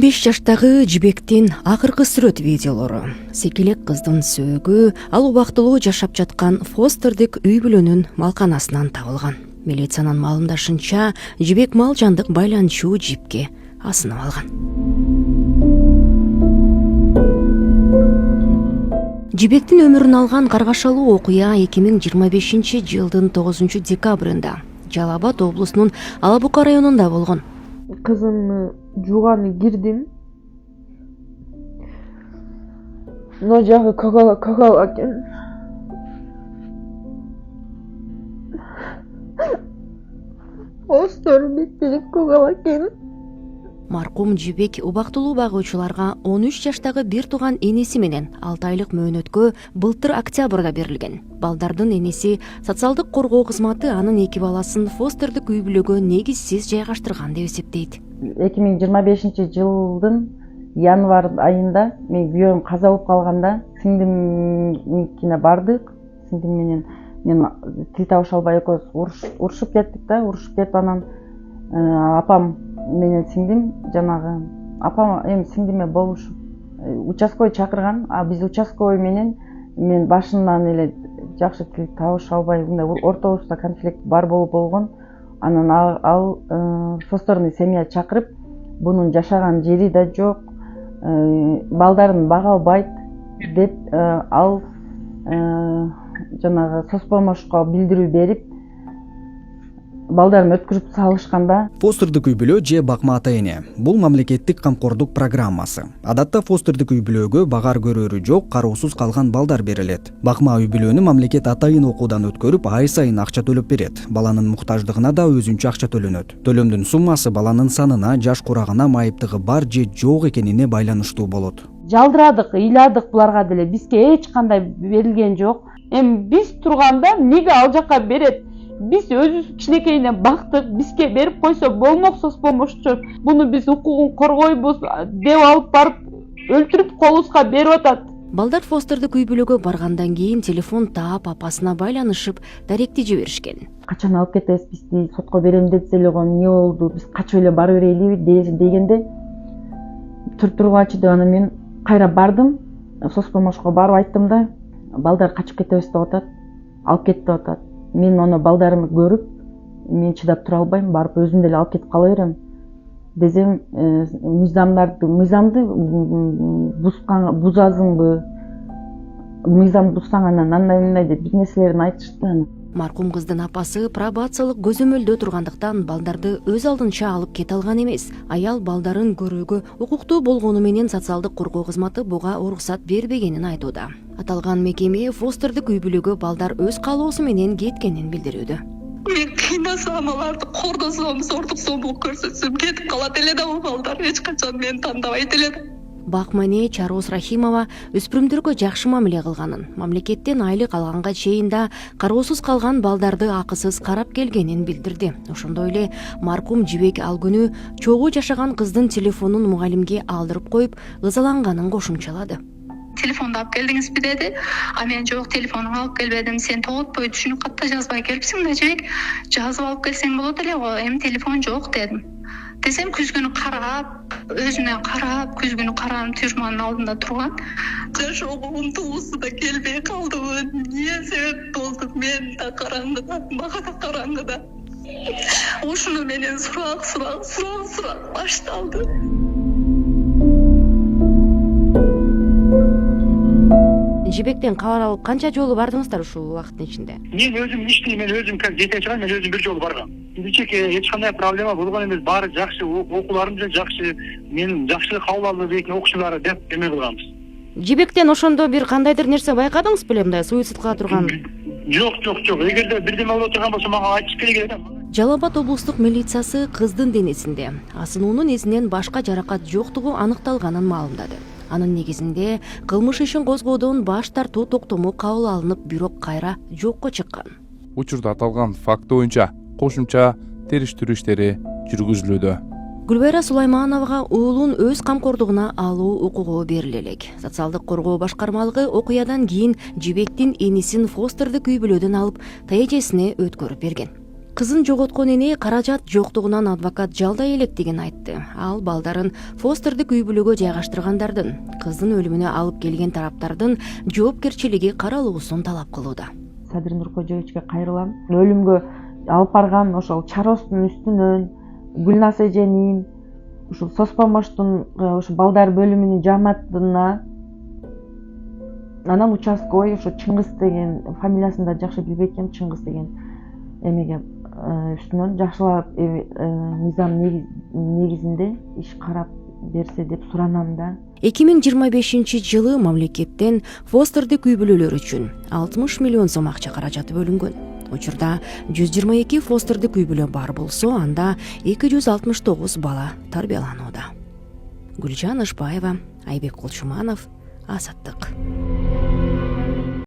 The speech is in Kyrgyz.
15 жаштагы жибектин акыркы сүрөт видеолору. Секелек кыздын сөөгү ал убактылуу жашап жаткан Фостердик үй бүлөнүн малканасынан табылган. Милициянын маалымдашынча, жибек мал жандык байланышуу жипке асынып алган. Жибектин өмүрүн алган каргашалуу окуя 2025-жылдын 9-декабрында Жалал Абад облусунун Алабука районунда болгон. Kızımı жууганы кирдим. Но жагы кагал экен. Остор биттирип кагал экен. Маркум Жибек убактылуу багуучуларга 13 жаштагы бир тууган энеси менен 6 айлык мөөнөткө былтыр октябрда берилген. Балдардын энеси социалдык коргоо кызматы анын 2 баласын Фостердик үй бүлөгө негизсиз жайгаштырган деп эсептейт. 2025-жылдын январь айында мен күйөөм каза болуп калганда сиңдимиnkine бардык. Сиңдим менен мен тил табыша албай экөөбүз урушуп кеттик да, урушуп кетип анан апам менен сиңдим жанагы апам эми сиңдиме болушуп участковый чакырган, а биз участковый менен мен башынан эле жакшы тил табыша албай мындай ортобузда конфликт бар болуп болгон. Анан ал состорный семья чакырып, бунун жашаган жери да жок, балдарын бага албайт деп ал жанагы соцпомощко билдирүү берип, балдарын өткөрүп салышканда. Фостердик үй бүлө же бакма ата эне. Бул мамлекеттик камкордук программасы. Адатта Фостердик үй бүлөгө багар көрөрү жок, кароосуз калган балдар берилет. Бакма үй бүлөнү мамлекет атайын окуудан өткөрүп, ай сайын акча төлөп берет. Баланын муктаждыгына да өзүнчө акча төлөнөт. Төлөмдүн суммасы баланын санына, жаш курагына, майыптыгы бар же жок экенине байланыштуу болот. Жалдырадык, ыйладык буларга деле бизге эч кандай берилген жок. Эми биз турганда эмнеге ал жака берет? Биз өзүбүз кичинекейинен бактык, бизге берип койсо болмок соцпомощчу. Буну биз укугун коргойбуз деп алып барып өлтүрүп колубузга берип атат. Балдар Фостердик үй бүлөгө баргандан кийин телефон таап апасына байланышып, даректи жиберишкен. Качан алып кетебиз, бизди сотко берем десе эле эмне болду, биз качып эле бара берелиби дегенде тургачы деп анан мен кайра бардым, соцпомощко барып айттым да, балдар качып кетебиз деп атат, алып кет деп атат. Мен оны балдарымы көрүп, мен чыдап тура албайм, барып өзүм деле алып кетип кала берем. Десем, мыйзамды бузасыңбы, мыйзамды бузсаң анан андай деп бир нерселерин айтышты. Маркум кыздын апасы пробациялык көзөмөлдө тургандыктан балдарды өз алдынча алып кете алган эмес. Аял балдарын көрүүгө укуктуу болгону менен социалдык коргоо кызматы буга уруксат бербегенин айтууда. Аталган мекеме Фостердик үй бүлөгө балдар өз каалоосу менен кеткенин билдирүүдө. Мен кыйнасам, аларды кордосом, сортуксоомдук көрсөтсөм кетип калат эле да бул балдар, эч качан мени тандабайт эле да. Бакмане Чарос Рахимова өспүрүмдөргө жакшы мамиле кылганын, мамлекеттен айлык алганга чейин да кароосуз калган балдарды акысыз карап келгенин билдирди. Ошондой эле маркум Жибек ал күнү чогуу жашаган кыздын телефонун мугалимге алдырып коюп, ызаланганын кошумчалады. Телефонду алып келдиңизби деди. А мен жок, телефонуңду алып келбедим. Сен тоготпой түшүнүк катта жазбай келипсиң да, Жибек. Жазып алып келсең болот эле го, эми телефон жок дедим. Десем күзгүнү карап, өзүнө карап, күзгүнү карап тюрманын алдында турган. Жашоого умтулуусу да келбей калдыбы? Эмне себеп болду? Мен да караңгыда, мага да караңгыда. Ушуну менен сурак башталды. Жибектен кабар алып канча жолу бардыңыздар ушул убакыттын ичинде? Мен өзүм иштейм, мен өзүм жетекчи чыгам, мен өзүм бир жолу баргам. Чеке эч кандай проблема болгон эмес, баары жакшы, окууларым да жакшы, мен жакшы кабыл алып эки окуучулары деп эме кылганбыз. Жибектен ошондо бир кандайдыр нерсе байкадыңыз беле, мындай суицид кыла турган? Жок. Эгерде бирдеме боло турган болсо мага айтыш керек эле да. Жалал Абад облустук милициясы кыздын денесинде асынуунун изинен башка жаракат жоктугу аныкталганын маалымдады. Анын негизинде кылмыш ишин козгоодон баш тартуу токтому кабыл алынып, бирок кайра жокко чыккан. Учурда аталган факт боюнча кошумча териштирүү иштери жүргүзүлүүдө. Гүлбайра Сулаймановага уулун өз камкордугуна алуу укугу бериле элек. Социалдык коргоо башкармалыгы окуядан кийин Жибектин энесин Фостердик үй бүлөдөн алып, ТЭЖсине өткөрүп берген. Кызын жоготкон эне каражат жоктугунан адвокат жалдай элек деген айтты. Ал балдарын фостердик үй бүлөгө жайгаштыргандардын, кыздын өлүмүнө алып келген тараптардын жоопкерчилиги каралуусун талап кылууда. Садыр Нуркожоевичке кайрылам. Өлүмгө алып барган ошол чаростун үстүнөн Гүлназ эженин, ушул Соспомоштун ошо балдар бөлүмүнүн жамаатына, анан участковый ошо Чыңгыз деген фамилиясын да жакшы билбейт экенм, Чыңгыз деген эмеге үстүнөн жакшылап мыйзам негизинде иш карап берсе деп суранам да. 2025-жылы мамлекеттен фостердик үй бүлөлөр үчүн 60 миллион сом акча каражаты бөлүнгөн. Учурда 122 фостердик үй бүлө бар болсо, анда 269 бала тарбияланууда. Гүлжан Ышбаева, Айбек Кулчуманов, Азаттык.